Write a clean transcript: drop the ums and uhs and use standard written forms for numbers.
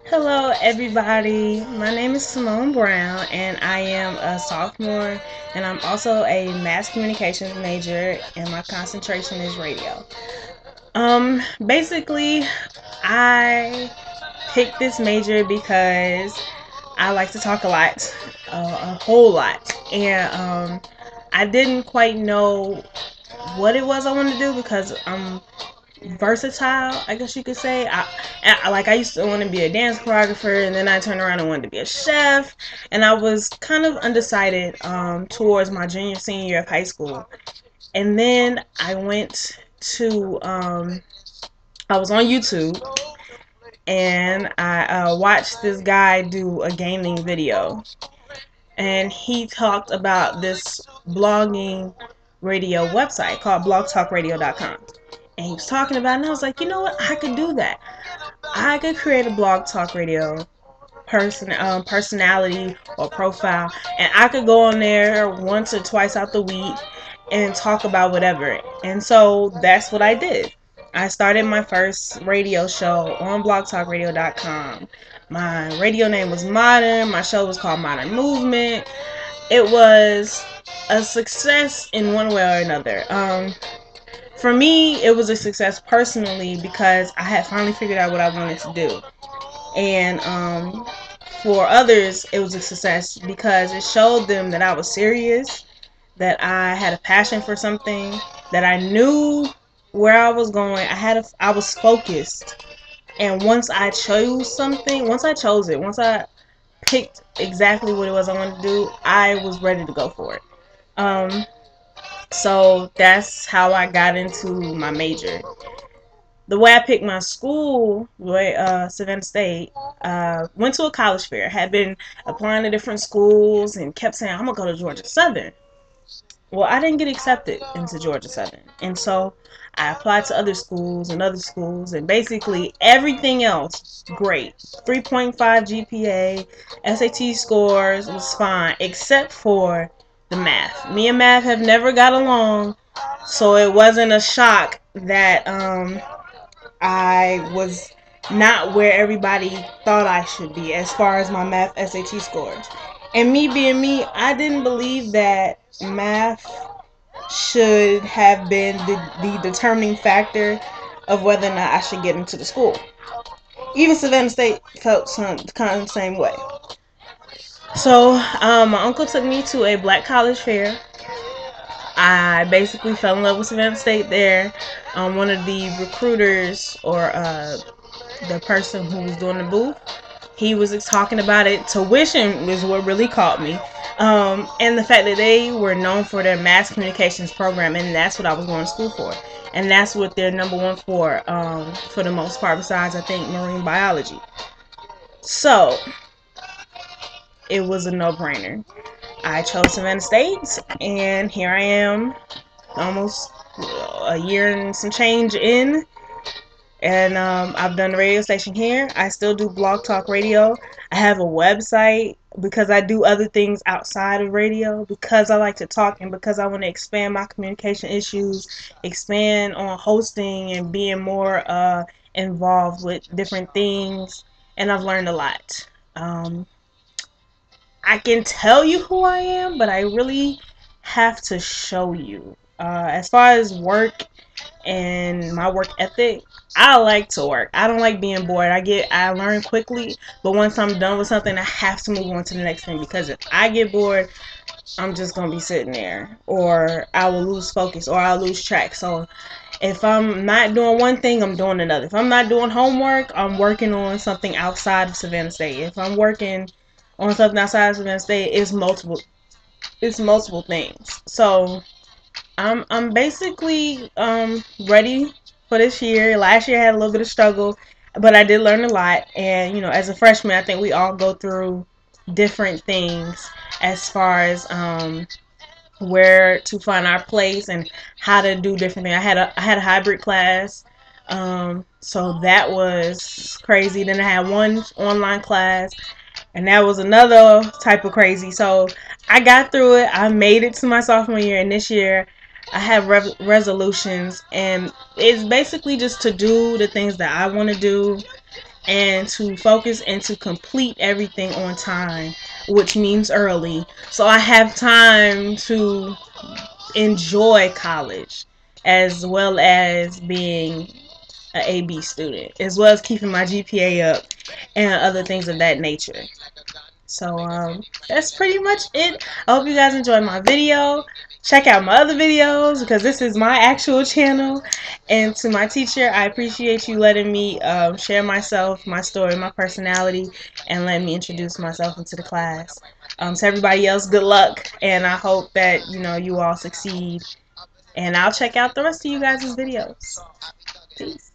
Hello, everybody. My name is Simone Brown, and I am a sophomore, and I'm also a mass communications major, and my concentration is radio. Basically, I picked this major because I like to talk a lot, a whole lot, and I didn't quite know what it was I wanted to do because I'm versatile, I guess you could say. I used to want to be a dance choreographer, and then I turned around and wanted to be a chef, and I was kind of undecided towards my junior senior year of high school, and then I went to I was on YouTube and I watched this guy do a gaming video, and he talked about this blogging radio website called blogtalkradio.com. And he was talking about it, and I was like, you know what? I could do that. I could create a blog talk radio personality or profile, and I could go on there once or twice out the week and talk about whatever. And so that's what I did. I started my first radio show on blogtalkradio.com. My radio name was Modern. My show was called Modern Movement. It was a success in one way or another. For me, it was a success personally because I had finally figured out what I wanted to do. And for others, it was a success because it showed them that I was serious, that I had a passion for something, that I knew where I was going. I was focused. And once I chose something, once I picked exactly what it was I wanted to do, I was ready to go for it. Um, so that's how I got into my major. The way I picked my school, Savannah State, went to a college fair. Had been applying to different schools and kept saying, I'm going to go to Georgia Southern. Well, I didn't get accepted into Georgia Southern. And so I applied to other schools, and basically everything else, great. 3.5 GPA, SAT scores was fine, except for the math. Me and math have never got along, so it wasn't a shock that I was not where everybody thought I should be as far as my math SAT scores. And me being me, I didn't believe that math should have been the determining factor of whether or not I should get into the school. Even Savannah State felt kind of the same way. So my uncle took me to a black college fair. I basically fell in love with Savannah State there. One of the recruiters, or the person who was doing the booth, he was talking about it. Tuition was what really caught me. And the fact that they were known for their mass communications program, and that's what I was going to school for. And that's what they're number one for the most part, besides, I think, marine biology. So, it was a no-brainer. I chose Savannah State, and here I am, almost a year and some change in, and I've done the radio station here. I still do blog talk radio. I have a website because I do other things outside of radio, because I like to talk, and because I want to expand my communication issues, expand on hosting and being more involved with different things, and I've learned a lot. I can tell you who I am, but I really have to show you. As far as work and my work ethic, I like to work. I don't like being bored. I learn quickly, but once I'm done with something, I have to move on to the next thing, because if I get bored, I'm just gonna be sitting there, or I will lose focus, or I'll lose track. So if I'm not doing one thing, I'm doing another. If I'm not doing homework, I'm working on something outside of Savannah State. If I'm working on something outside of Savannah State, it's multiple things. So I'm basically ready for this year. Last year I had a little bit of struggle, but I did learn a lot. And as a freshman, I think we all go through different things as far as where to find our place and how to do different things. I had a hybrid class, so that was crazy. Then I had one online class, and that was another type of crazy. So I got through it. I made it to my sophomore year, and this year I have resolutions, and it's basically just to do the things that I want to do and to focus and to complete everything on time, which means early. So I have time to enjoy college as well as being an AB student, as well as keeping my GPA up and other things of that nature. So that's pretty much it. I hope you guys enjoyed my video. Check out my other videos because this is my actual channel. And to my teacher, I appreciate you letting me share myself, my story, my personality, and letting me introduce myself into the class. To everybody else, good luck, and I hope that you all succeed. And I'll check out the rest of you guys' videos. Peace.